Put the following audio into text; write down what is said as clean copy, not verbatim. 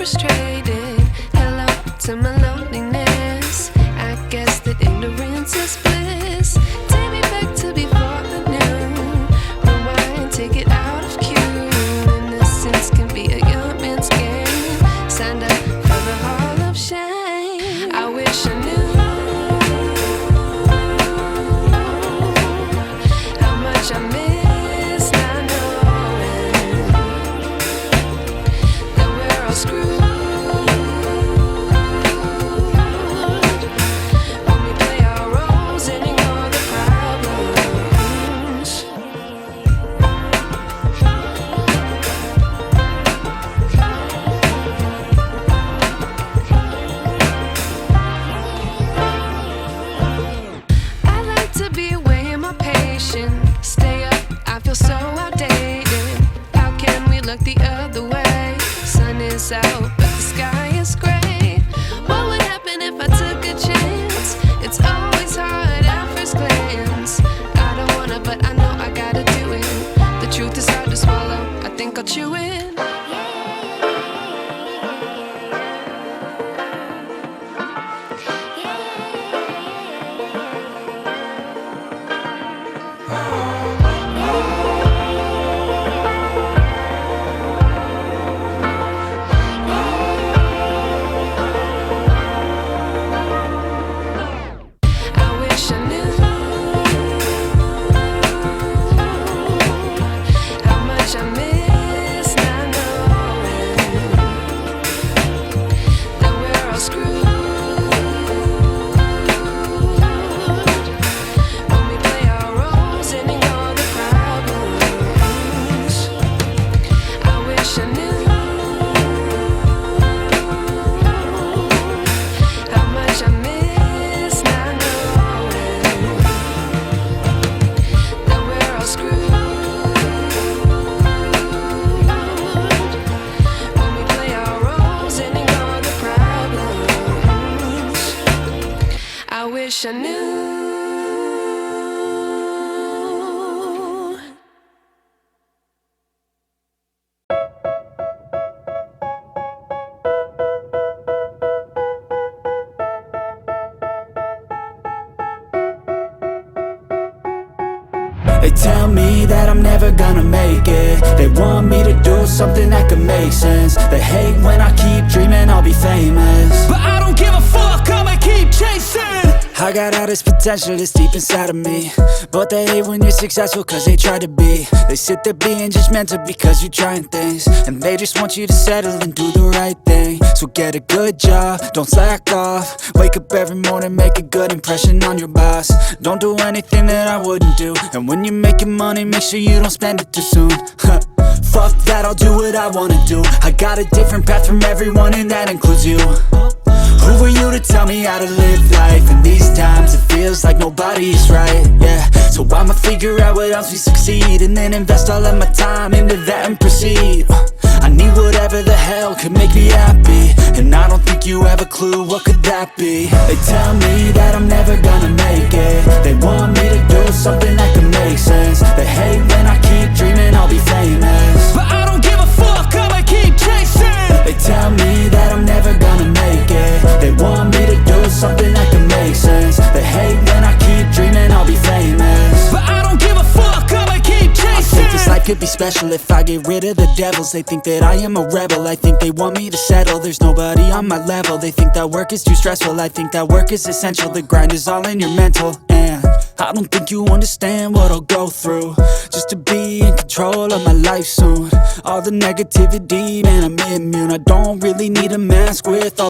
frustrated. Hello to my loneliness. I guess that ignorance is bliss. Take me back to before I knew. Rewind, take it out of cue. Innocence can be a young man's game. Signed up for the hall of shame. I wish I knew how much I miss not knowing that we're all screwed. Stay up, I feel so outdated. How can we look the other way? Sun is out, but the sky is gray. What would happen if I took a chance? It's always hard at first glance. I don't wanna, but I know I gotta do it. The truth is hard to swallow, I think I'll chew it. I wish I knew. They tell me that I'm never gonna make it. They want me to do something that could make sense. They hate when I keep dreaming I'll be famous, but I don't give a fuck, I'ma keep chasing. I got all this potential that's deep inside of me, but they hate when you're successful cause they try to be. They sit there being judgmental because you're trying things, and they just want you to settle and do the right thing. So get a good job, don't slack off. Wake up every morning, make a good impression on your boss. Don't do anything that I wouldn't do, and when you're making money, make sure you don't spend it too soon. Fuck that, I'll do what I wanna do. I got a different path from everyone, and that includes you. Who are you to tell me how to live life? In these times it feels like nobody's right, yeah. So I'ma figure out what else we succeed, and then invest all of my time into that and proceed. I need whatever the hell could make me happy, and I don't think you have a clue what could that be. They tell me that I'm never gonna make it. They want me to do something that can make sense. They hate when I keep dreaming I'll be famous, but I don't give a fuck, I'ma keep chasing. They tell me that I'm never gonna make it. They want me to do something that can make sense. They hate when I keep dreaming I'll be famous, but I don't give a fuck, I'ma keep chasing. I think this life could be special if I get rid of the devils. They think that I am a rebel, I think they want me to settle. There's nobody on my level. They think that work is too stressful, I think that work is essential. The grind is all in your mental, and I don't think you understand what I'll go through just to be in control of my life soon. All the negativity, man, I'm immune. I don't really need a mask with all